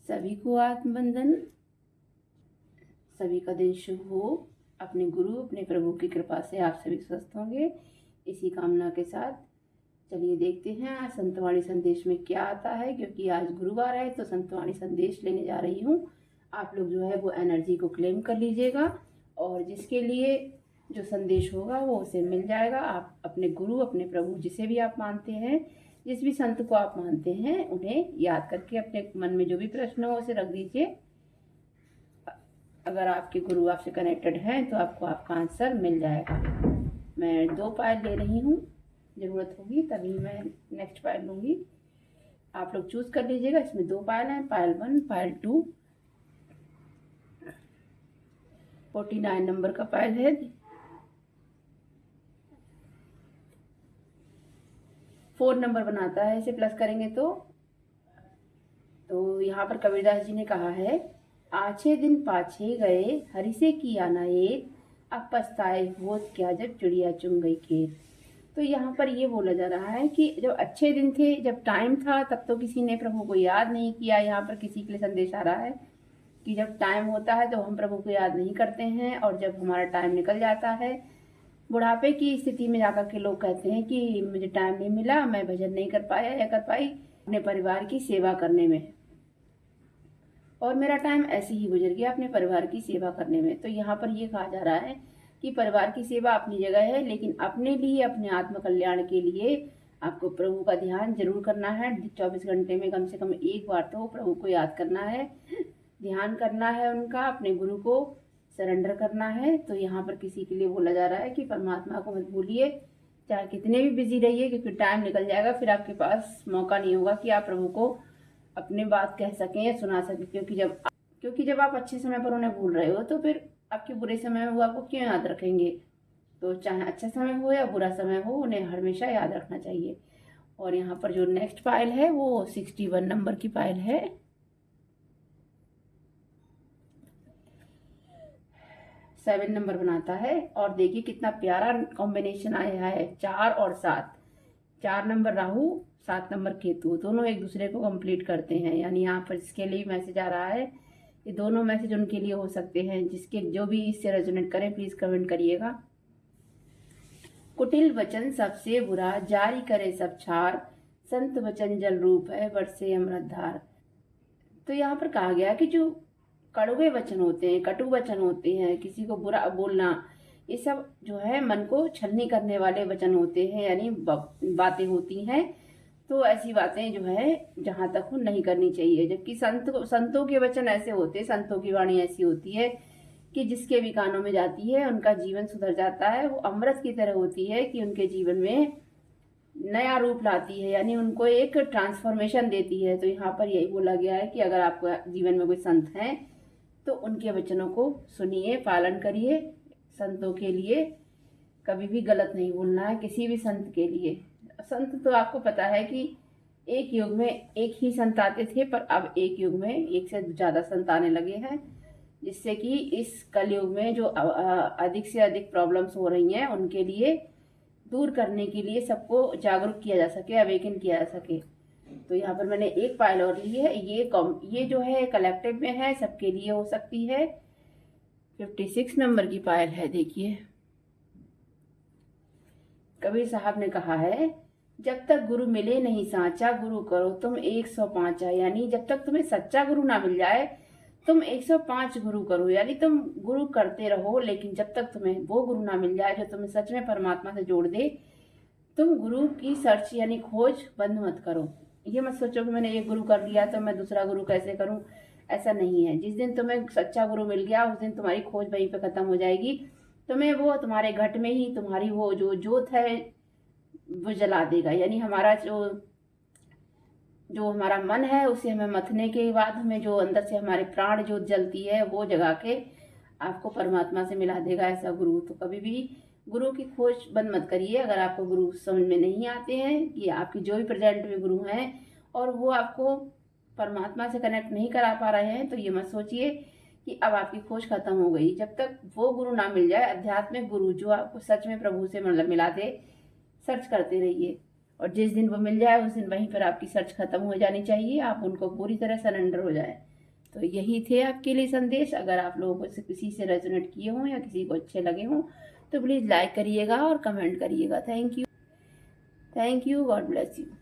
सभी को आत्मबंधन। सभी का दिन शुभ हो। अपने गुरु अपने प्रभु की कृपा से आप सभी स्वस्थ होंगे, इसी कामना के साथ चलिए देखते हैं आज संतवाणी संदेश में क्या आता है। क्योंकि आज गुरुवार है तो संतवाणी संदेश लेने जा रही हूँ। आप लोग जो है वो एनर्जी को क्लेम कर लीजिएगा और जिसके लिए जो संदेश होगा वो उसे मिल जाएगा। आप अपने गुरु अपने प्रभु जिसे भी आप मानते हैं, जिस भी संत को आप मानते हैं, उन्हें याद करके अपने मन में जो भी प्रश्न हो उसे रख दीजिए। अगर आपके गुरु आपसे कनेक्टेड हैं तो आपको आपका आंसर मिल जाएगा। मैं 2 पायल ले रही हूँ, ज़रूरत होगी तभी मैं नेक्स्ट पायल लूँगी। आप लोग चूज कर लीजिएगा। इसमें 2 पायल हैं, पायल 1 पायल 2। 49 नंबर का पायल है। 4 नंबर बनाता है, इसे प्लस करेंगे तो यहाँ पर कबीरदास जी ने कहा है, आछे दिन पाछे गए हरि से किया ना एक, अब पछताए होत क्या जब चिड़िया चुन गई खेत। तो यहाँ पर ये बोला जा रहा है कि जब अच्छे दिन थे, जब टाइम था, तब तो किसी ने प्रभु को याद नहीं किया। यहाँ पर किसी के लिए संदेश आ रहा है कि जब टाइम होता है तो हम प्रभु को याद नहीं करते हैं, और जब हमारा टाइम निकल जाता है, बुढ़ापे की स्थिति में जाकर के लोग कहते हैं कि मुझे टाइम नहीं मिला, मैं भजन नहीं कर पाया या कर पाई अपने परिवार की सेवा करने में, और मेरा टाइम ऐसे ही गुजर गया अपने परिवार की सेवा करने में। तो यहाँ पर ये कहा जा रहा है कि परिवार की सेवा अपनी जगह है, लेकिन अपने लिए, अपने आत्म कल्याण के लिए आपको प्रभु का ध्यान जरूर करना है। 24 घंटे में कम से कम एक बार तो प्रभु को याद करना है, ध्यान करना है उनका, अपने गुरु को सरेंडर करना है। तो यहाँ पर किसी के लिए बोला जा रहा है कि परमात्मा को मत भूलिए, चाहे कितने भी बिजी रहिए, क्योंकि टाइम निकल जाएगा, फिर आपके पास मौका नहीं होगा कि आप प्रभु को अपनी बात कह सकें या सुना सकें। क्योंकि जब आप अच्छे समय पर उन्हें भूल रहे हो तो फिर आपके बुरे समय में वो आपको क्यों याद रखेंगे। तो चाहे अच्छा समय हो या बुरा समय हो, उन्हें हमेशा याद रखना चाहिए। और यहाँ पर जो नेक्स्ट पायल है वो 61 नंबर की पायल है। 7 नंबर बनाता है, और देखिए कितना प्यारा कॉम्बिनेशन आया है, 4 और 7। 4 नंबर राहु, 7 नंबर केतु, दोनों एक दूसरे को कंप्लीट करते हैं। यानी यहाँ पर जिसके लिए मैसेज आ रहा है, ये दोनों मैसेज उनके लिए हो सकते हैं। जिसके जो भी इससे रेजोनेट करें प्लीज कमेंट करिएगा। कुटिल वचन सबसे बुरा, जारी करे सब छार, संत वचन जल रूप है बरसे अमृत धार। तो यहाँ पर कहा गया कि जो कड़वे वचन होते हैं, कटु वचन होते हैं, किसी को बुरा बोलना, ये सब जो है मन को छलनी करने वाले वचन होते हैं, यानी बातें होती हैं। तो ऐसी बातें जो है जहां तक हो नहीं करनी चाहिए। जबकि संतों के वचन ऐसे होते हैं, संतों की वाणी ऐसी होती है कि जिसके भी कानों में जाती है उनका जीवन सुधर जाता है। वो अमृत की तरह होती है कि उनके जीवन में नया रूप लाती है, यानी उनको एक ट्रांसफॉर्मेशन देती है। तो यहाँ पर यही बोला गया है कि अगर आपको जीवन में कोई संत हैं तो उनके वचनों को सुनिए, पालन करिए। संतों के लिए कभी भी गलत नहीं बोलना है, किसी भी संत के लिए। संत तो आपको पता है कि एक युग में एक ही संत आते थे, पर अब एक युग में एक से ज्यादा संत आने लगे हैं, जिससे कि इस कलयुग में जो अधिक से अधिक प्रॉब्लम्स हो रही हैं उनके लिए दूर करने के लिए सबको जागरूक किया जा सके, अवेकन किया जा सके। तो यहाँ पर मैंने एक पायल और ली है। ये जो है कलेक्टिव में है, सबके लिए हो सकती है। 56 नंबर की पायल है। देखिए कबीर साहब ने कहा है, जब तक गुरु मिले नहीं सांचा, गुरु करो तुम 105। यानी जब तक तुम्हें सच्चा गुरु ना मिल जाए तुम 105 गुरु करो, यानी तुम गुरु करते रहो, लेकिन जब तक तुम्हें वो गुरु ना मिल जाए जो तुम्हें सच में परमात्मा से जोड़ दे, तुम गुरु की सर्च यानी खोज बंद मत करो। ये मत सोचो कि मैंने एक गुरु कर लिया तो मैं दूसरा गुरु कैसे करूं, ऐसा नहीं है। जिस दिन तुम्हें सच्चा गुरु मिल गया उस दिन तुम्हारी खोज वहीं पे खत्म हो जाएगी। तुम्हें वो तुम्हारे घट में ही तुम्हारी वो जो जोत है वो जला देगा। यानी हमारा जो हमारा मन है उसे हमें मथने के बाद हमें जो अंदर से हमारे प्राण ज्योत जलती है वो जगा के आपको परमात्मा से मिला देगा ऐसा गुरु। तो कभी भी गुरु की खोज बंद मत करिए। अगर आपको गुरु समझ में नहीं आते हैं, कि आपकी जो भी प्रेजेंट में गुरु हैं और वो आपको परमात्मा से कनेक्ट नहीं करा पा रहे हैं, तो ये मत सोचिए कि अब आपकी खोज खत्म हो गई। जब तक वो गुरु ना मिल जाए, आध्यात्मिक गुरु जो आपको सच में प्रभु से मतलब मिला दे, सर्च करते रहिए। और जिस दिन वो मिल जाए उस दिन वहीं पर आपकी सर्च खत्म हो जानी चाहिए, आप उनको पूरी तरह सरेंडर हो जाए। तो यही थे आपके लिए संदेश। अगर आप लोगों को किसी से रेजोनेट किए हों या किसी को अच्छे लगे हों तो प्लीज़ लाइक करिएगा और कमेंट करिएगा। Thank you, God bless you.